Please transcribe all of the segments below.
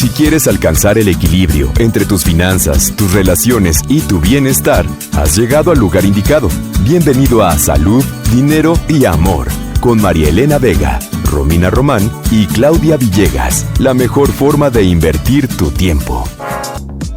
Si quieres alcanzar el equilibrio entre tus finanzas, tus relaciones y tu bienestar, has llegado al lugar indicado. Bienvenido a Salud, Dinero y Amor, con María Elena Vega, Romina Román y Claudia Villegas. La mejor forma de invertir tu tiempo.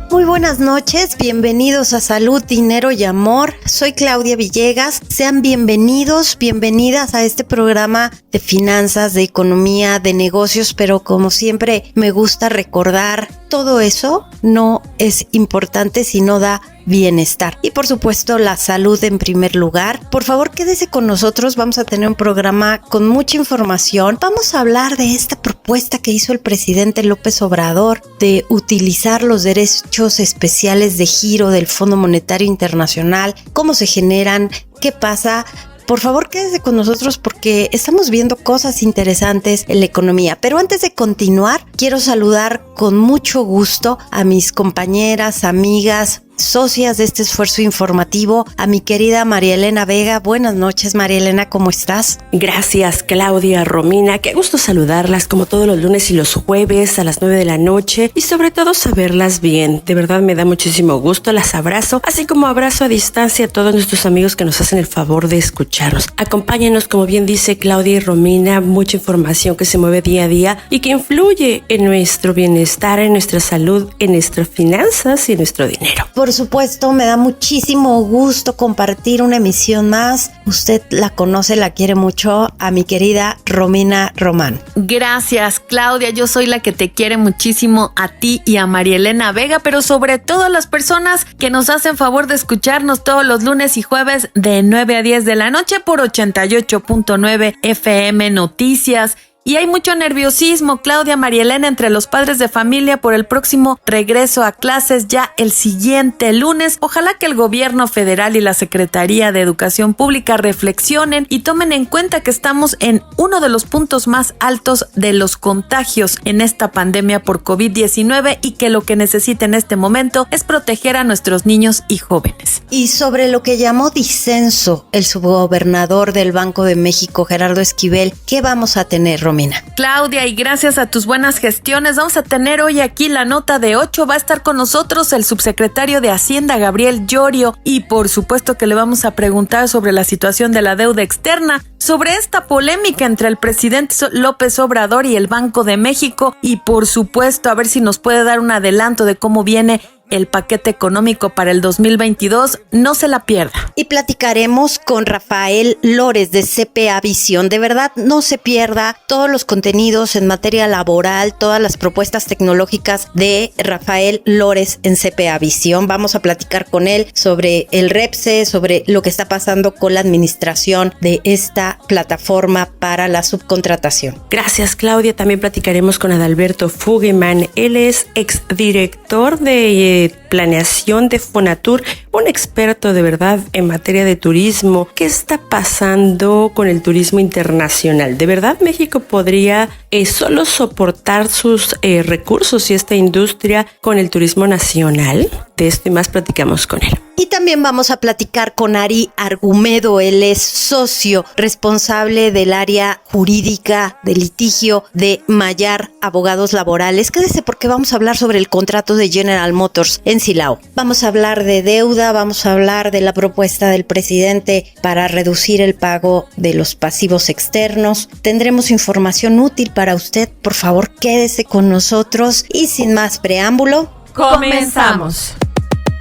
Muy buenas noches, bienvenidos a Salud, Dinero y Amor. Soy Claudia Villegas. Sean bienvenidos, bienvenidas a este programa de finanzas, de economía, de negocios, pero como siempre me gusta recordar, todo eso no es importante si no da bienestar. Y por supuesto la salud en primer lugar. Por favor, quédese con nosotros, vamos a tener un programa con mucha información. Vamos a hablar de esta propuesta que hizo el presidente López Obrador de utilizar los derechos especiales de giro del Fondo Monetario Internacional, cómo se generan, qué pasa. Por favor, quédese con nosotros porque estamos viendo cosas interesantes en la economía. Pero antes de continuar, quiero saludar con mucho gusto a mis compañeras, amigas, socias de este esfuerzo informativo, a mi querida María Elena Vega. Buenas noches, María Elena, ¿cómo estás? Gracias, Claudia, Romina. Qué gusto saludarlas como todos los lunes y los jueves a las 9 de la noche y sobre todo saberlas bien. De verdad me da muchísimo gusto, las abrazo, así como abrazo a distancia a todos nuestros amigos que nos hacen el favor de escucharnos. Acompáñanos, como bien dice Claudia y Romina, mucha información que se mueve día a día y que influye en nuestro bienestar, en nuestra salud, en nuestras finanzas y en nuestro dinero. Por supuesto, me da muchísimo gusto compartir una emisión más. Usted la conoce, la quiere mucho, a mi querida Romina Román. Gracias, Claudia. Yo soy la que te quiere muchísimo a ti y a María Elena Vega, pero sobre todo a las personas que nos hacen favor de escucharnos todos los lunes y jueves de 9 a 10 de la noche por 88.9 FM Noticias. Y hay mucho nerviosismo, Claudia, María Elena, entre los padres de familia por el próximo regreso a clases ya el siguiente lunes. Ojalá que el gobierno federal y la Secretaría de Educación Pública reflexionen y tomen en cuenta que estamos en uno de los puntos más altos de los contagios en esta pandemia por COVID-19 y que lo que necesita en este momento es proteger a nuestros niños y jóvenes. Y sobre lo que llamó disenso el subgobernador del Banco de México, Gerardo Esquivel, ¿qué vamos a tener, Romina? Claudia, y gracias a tus buenas gestiones vamos a tener hoy aquí la nota de 8. Va a estar con nosotros el subsecretario de Hacienda, Gabriel Llorio, y por supuesto que le vamos a preguntar sobre la situación de la deuda externa, sobre esta polémica entre el presidente López Obrador y el Banco de México, y por supuesto a ver si nos puede dar un adelanto de cómo viene el paquete económico para el 2022, no se la pierda. Y platicaremos con Rafael Lores de CPA Visión. De verdad, no se pierda todos los contenidos en materia laboral, todas las propuestas tecnológicas de Rafael Lores en CPA Visión. Vamos a platicar con él sobre el REPSE, sobre lo que está pasando con la administración de esta plataforma para la subcontratación. Gracias, Claudia. También platicaremos con Adalberto Fugeman. Él es exdirector de planeación de Fonatur, un experto de verdad en materia de turismo. ¿Qué está pasando con el turismo internacional? ¿De verdad México podría solo soportar sus recursos y esta industria con el turismo nacional? De esto y más platicamos con él. Y también vamos a platicar con Ari Argumedo. Él es socio responsable del área jurídica de litigio de Mayar Abogados Laborales. Quédese porque vamos a hablar sobre el contrato de General Motors en Silao. Vamos a hablar de deuda, vamos a hablar de la propuesta del presidente para reducir el pago de los pasivos externos. Tendremos información útil para usted. Por favor, quédese con nosotros y sin más preámbulo, ¡comenzamos!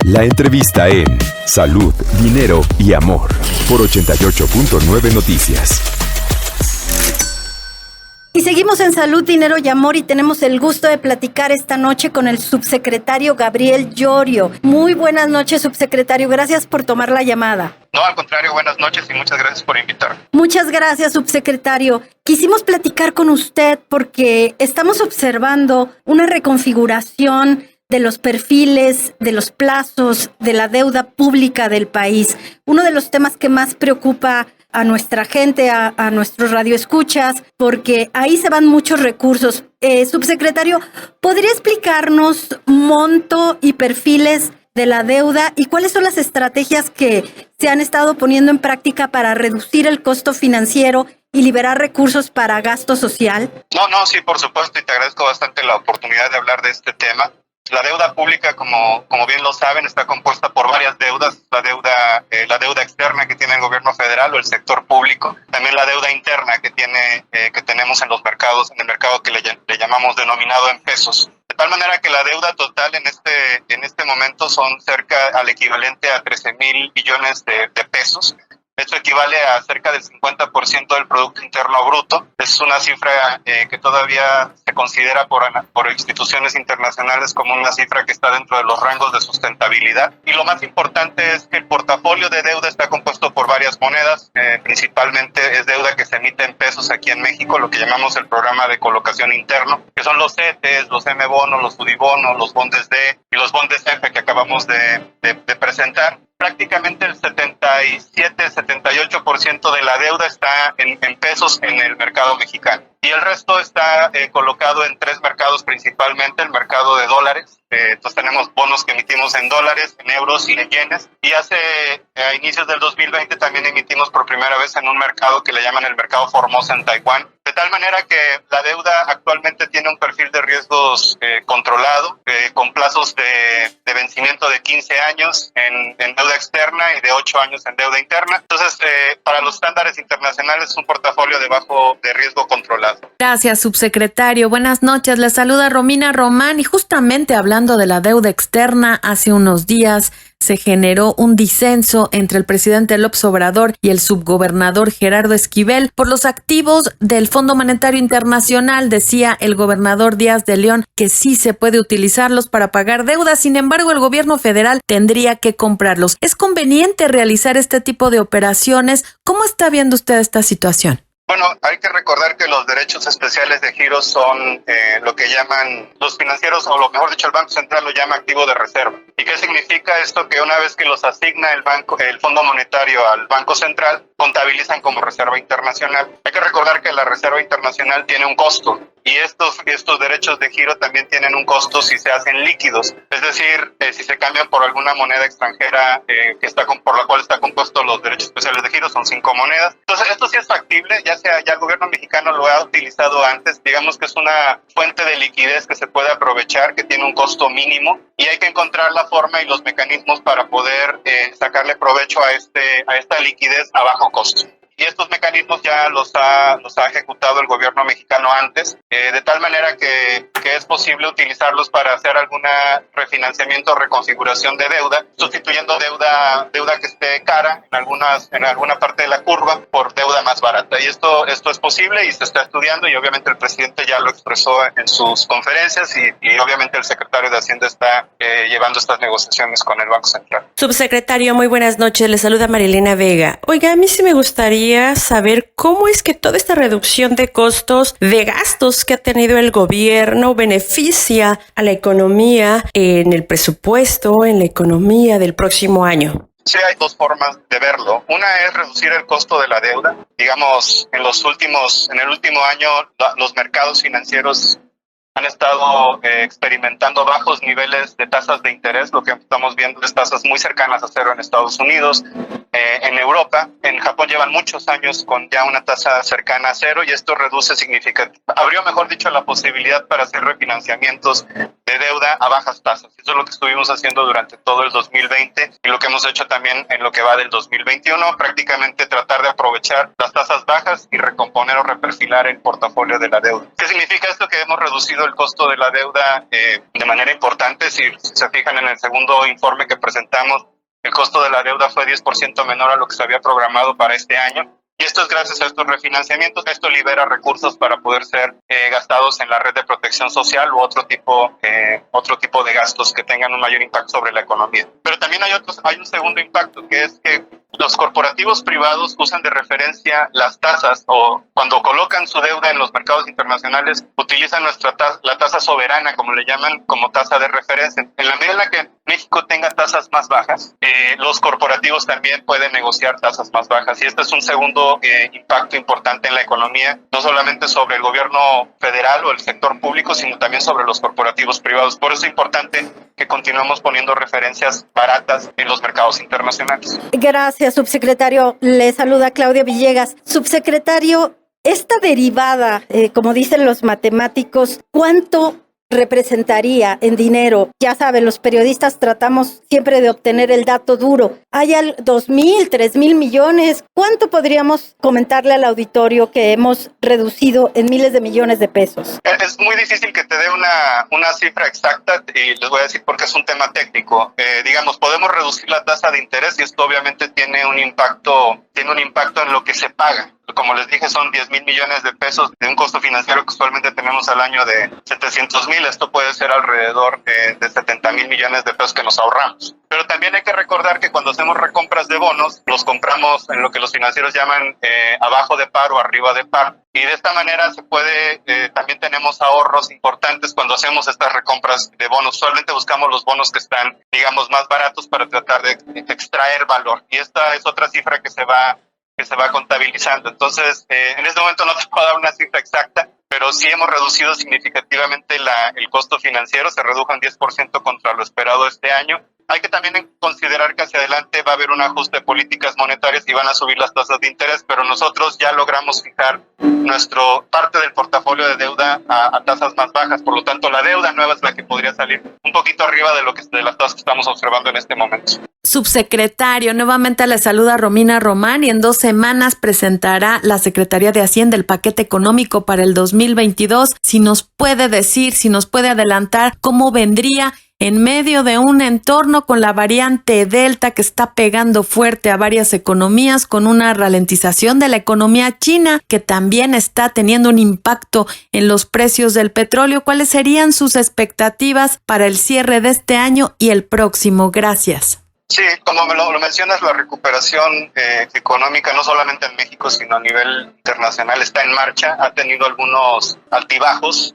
La entrevista en Salud, Dinero y Amor por 88.9 Noticias. Y seguimos en Salud, Dinero y Amor y tenemos el gusto de platicar esta noche con el subsecretario Gabriel Llorio. Muy buenas noches, subsecretario. Gracias por tomar la llamada. No, al contrario, buenas noches y muchas gracias por invitarme. Muchas gracias, subsecretario. Quisimos platicar con usted porque estamos observando una reconfiguración de los perfiles, de los plazos, de la deuda pública del país. Uno de los temas que más preocupa a nuestra gente, a nuestros radioescuchas, porque ahí se van muchos recursos. Subsecretario, ¿podría explicarnos monto y perfiles de la deuda y cuáles son las estrategias que se han estado poniendo en práctica para reducir el costo financiero y liberar recursos para gasto social? No, sí, por supuesto, y te agradezco bastante la oportunidad de hablar de este tema. La deuda pública, como bien lo saben, está compuesta por varias deudas. La deuda externa que tiene el gobierno federal o el sector público. También la deuda interna que tenemos en los mercados, en el mercado que le llamamos denominado en pesos. De tal manera que la deuda total en este momento son cerca al equivalente a 13,000 billones de pesos. Esto equivale a cerca del 50% del Producto Interno Bruto. Es una cifra que todavía se considera por instituciones internacionales como una cifra que está dentro de los rangos de sustentabilidad. Y lo más importante es que el portafolio de deuda está compuesto por varias monedas. Principalmente es deuda que se emite en pesos aquí en México, lo que llamamos el programa de colocación interno, que son los CETES, los M-bonos, los UDIbonos, los bondes D y los bondes F que acabamos de presentar. Prácticamente el 77-78% de la deuda está en pesos en el mercado mexicano. Y el resto está colocado en tres mercados principalmente, el mercado de dólares. Entonces tenemos bonos que emitimos en dólares, en euros y en yenes. Y a inicios del 2020 también emitimos por primera vez en un mercado que le llaman el mercado Formosa en Taiwán. De tal manera que la deuda actualmente tiene un perfil de riesgos controlado, con plazos de vencimiento de 15 años en deuda externa y de 8 años en deuda interna. Entonces, para los estándares internacionales es un portafolio de riesgo controlado. Gracias, subsecretario. Buenas noches. Les saluda Romina Román y justamente hablando de la deuda externa, hace unos días se generó un disenso entre el presidente López Obrador y el subgobernador Gerardo Esquivel por los activos del Fondo Monetario Internacional. Decía el gobernador Díaz de León que sí se puede utilizarlos para pagar deudas, sin embargo el gobierno federal tendría que comprarlos. ¿Es conveniente realizar este tipo de operaciones? ¿Cómo está viendo usted esta situación? Bueno, hay que recordar que los derechos especiales de giro son lo que llaman los financieros, o lo mejor dicho, el Banco Central lo llama activo de reserva. ¿Y qué significa esto? Que una vez que los asigna el Fondo Monetario al Banco Central, contabilizan como reserva internacional. Hay que recordar que la reserva internacional tiene un costo. Y estos derechos de giro también tienen un costo si se hacen líquidos, es decir, si se cambian por alguna moneda extranjera por la cual está compuesto los derechos especiales de giro, son 5 monedas. Entonces, esto sí es factible, ya el gobierno mexicano lo ha utilizado antes, digamos que es una fuente de liquidez que se puede aprovechar, que tiene un costo mínimo, y hay que encontrar la forma y los mecanismos para poder sacarle provecho a esta liquidez a bajo costo. Y estos mecanismos ya los ha ejecutado el gobierno mexicano antes, de tal manera que es posible utilizarlos para hacer alguna refinanciamiento o reconfiguración de deuda, sustituyendo deuda que esté cara en alguna parte de la curva por deuda más barata. Y esto es posible y se está estudiando, y obviamente el presidente ya lo expresó en sus conferencias, y obviamente el secretario de Hacienda está llevando estas negociaciones con el Banco Central. Subsecretario, muy buenas noches. Le saluda Marilena Vega. Oiga, a mí sí me gustaría saber cómo es que toda esta reducción de costos, de gastos que ha tenido el gobierno beneficia a la economía en el presupuesto, en la economía del próximo año. Sí, hay dos formas de verlo. Una es reducir el costo de la deuda. Digamos, en el último año, los mercados financieros han estado experimentando bajos niveles de tasas de interés. Lo que estamos viendo es tasas muy cercanas a cero en Estados Unidos, en Europa. En Japón llevan muchos años con ya una tasa cercana a cero, y esto reduce significativamente, abrió, mejor dicho, la posibilidad para hacer refinanciamientos de deuda a bajas tasas. Eso es lo que estuvimos haciendo durante todo el 2020 y lo que hemos hecho también en lo que va del 2021, prácticamente tratar de aprovechar las tasas bajas y recomponer o reperfilar el portafolio de la deuda. ¿Qué significa esto? Que hemos reducido el costo de la deuda de manera importante. Si se fijan en el segundo informe que presentamos, el costo de la deuda fue 10% menor a lo que se había programado para este año. Y esto es gracias a estos refinanciamientos. Esto libera recursos para poder ser gastados en la red de protección social u otro tipo de gastos que tengan un mayor impacto sobre la economía. Pero también hay un segundo impacto, que es que los corporativos privados usan de referencia las tasas, o cuando colocan su deuda en los mercados internacionales, utilizan la tasa soberana, como le llaman, como tasa de referencia. En la medida en la que México tenga tasas más bajas, los corporativos también pueden negociar tasas más bajas. Y este es un segundo impacto importante en la economía, no solamente sobre el gobierno federal o el sector público, sino también sobre los corporativos privados. Por eso es importante que continuemos poniendo referencias baratas en los mercados internacionales. Gracias, subsecretario. Le saluda Claudia Villegas. Subsecretario, Esta derivada, como dicen los matemáticos, ¿cuánto representaría en dinero? Ya saben, los periodistas tratamos siempre de obtener el dato duro. ¿Hay 2,000, 3,000 millones? ¿Cuánto podríamos comentarle al auditorio que hemos reducido en miles de millones de pesos? Es muy difícil que te dé una cifra exacta y les voy a decir por qué es un tema técnico. Digamos, podemos reducir la tasa de interés y esto obviamente tiene un impacto en lo que se paga. Como les dije, son 10,000 millones de pesos de un costo financiero que usualmente tenemos al año de 700,000. Esto puede ser alrededor de 70,000 millones de pesos que nos ahorramos. Pero también hay que recordar que cuando hacemos recompras de bonos, los compramos en lo que los financieros llaman abajo de par o arriba de par. Y de esta manera también tenemos ahorros importantes cuando hacemos estas recompras de bonos. Usualmente buscamos los bonos que están, digamos, más baratos para tratar de extraer valor. Y esta es otra cifra que se va contabilizando. Entonces, en este momento no te puedo dar una cifra exacta, pero sí hemos reducido significativamente el costo financiero, se redujo en 10% contra lo esperado este año. Hay que también considerar que hacia adelante va a haber un ajuste de políticas monetarias y van a subir las tasas de interés, pero nosotros ya logramos fijar parte del portafolio de deuda a tasas más bajas, por lo tanto la deuda nueva es la que podría salir un poquito arriba de las tasas que estamos observando en este momento. Subsecretario, nuevamente le saluda Romina Román y en 2 semanas presentará la Secretaría de Hacienda el paquete económico para el 2022. Si nos puede adelantar cómo vendría en medio de un entorno con la variante Delta que está pegando fuerte a varias economías, con una ralentización de la economía china que también está teniendo un impacto en los precios del petróleo. ¿Cuáles serían sus expectativas para el cierre de este año y el próximo? Gracias. Sí, como lo mencionas, la recuperación económica no solamente en México, sino a nivel internacional está en marcha. Ha tenido algunos altibajos.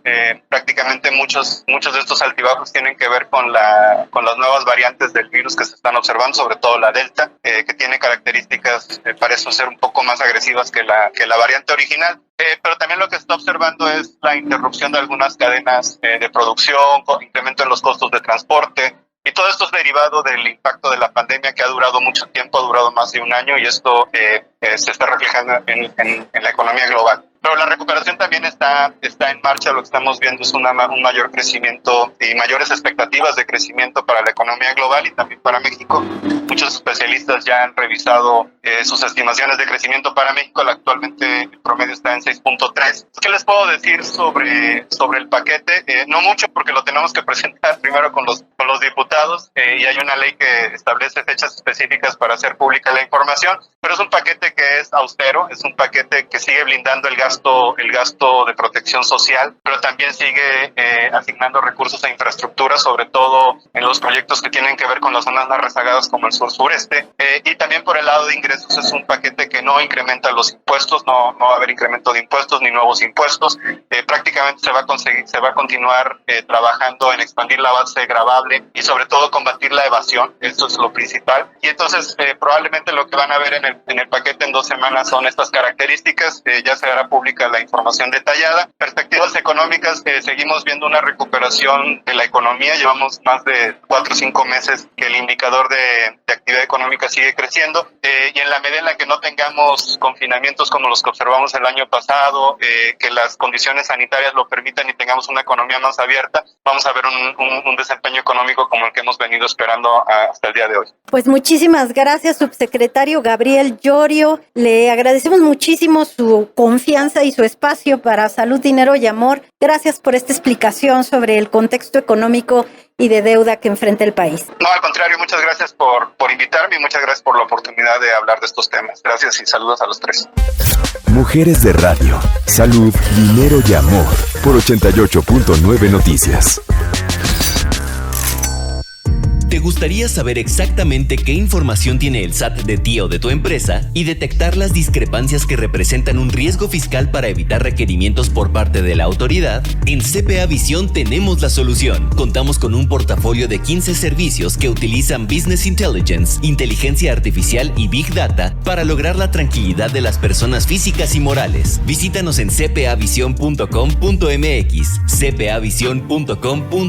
Prácticamente muchos de estos altibajos tienen que ver con las nuevas variantes del virus que se están observando, sobre todo la Delta, que tiene características, parece ser un poco más agresivas que la variante original. Pero también lo que se está observando es la interrupción de algunas cadenas de producción, incremento en los costos de transporte. Y todo esto es derivado del impacto de la pandemia que ha durado mucho tiempo, ha durado más de un año y esto se está reflejando en la economía global. Pero la recuperación también está en marcha. Lo que estamos viendo es un mayor crecimiento y mayores expectativas de crecimiento para la economía global y también para México. Muchos especialistas ya han revisado sus estimaciones de crecimiento para México. Actualmente el promedio está en 6.3. ¿Qué les puedo decir sobre el paquete? No mucho, porque lo tenemos que presentar primero con los diputados y hay una ley que establece fechas específicas para hacer pública la información. Pero es un paquete que es austero, es un paquete que sigue blindando el gasto de protección social, pero también sigue asignando recursos a infraestructura, sobre todo en los proyectos que tienen que ver con las zonas más rezagadas como el sur-sureste. Y también por el lado de ingresos es un paquete que no incrementa los impuestos, no va a haber incremento de impuestos ni nuevos impuestos. Prácticamente se va a continuar trabajando en expandir la base gravable y sobre todo combatir la evasión. Eso es lo principal. Y entonces probablemente lo que van a ver en el paquete en 2 semanas son estas características. Ya se hará pública la información detallada. Perspectivas económicas, seguimos viendo una recuperación de la economía. Llevamos más de 4 o 5 meses que el indicador de actividad económica sigue creciendo. Y en la medida en la que no tengamos confinamientos como los que observamos el año pasado, que las condiciones sanitarias lo permitan y tengamos una economía más abierta, vamos a ver un desempeño económico como el que hemos venido esperando hasta el día de hoy. Pues muchísimas gracias, subsecretario Gabriel Llorio. Le agradecemos muchísimo su confianza y su espacio para Salud, Dinero y Amor. Gracias por esta explicación sobre el contexto económico y de deuda que enfrenta el país. No, al contrario, muchas gracias por invitarme y muchas gracias por la oportunidad de hablar de estos temas. Gracias y saludos a los 3. Mujeres de Radio, Salud, Dinero y Amor, por 88.9 Noticias. ¿Te gustaría saber exactamente qué información tiene el SAT de ti o de tu empresa y detectar las discrepancias que representan un riesgo fiscal para evitar requerimientos por parte de la autoridad? En CPA Visión tenemos la solución. Contamos con un portafolio de 15 servicios que utilizan Business Intelligence, inteligencia artificial y Big Data para lograr la tranquilidad de las personas físicas y morales. Visítanos en cpavision.com.mx, cpavision.com.mx.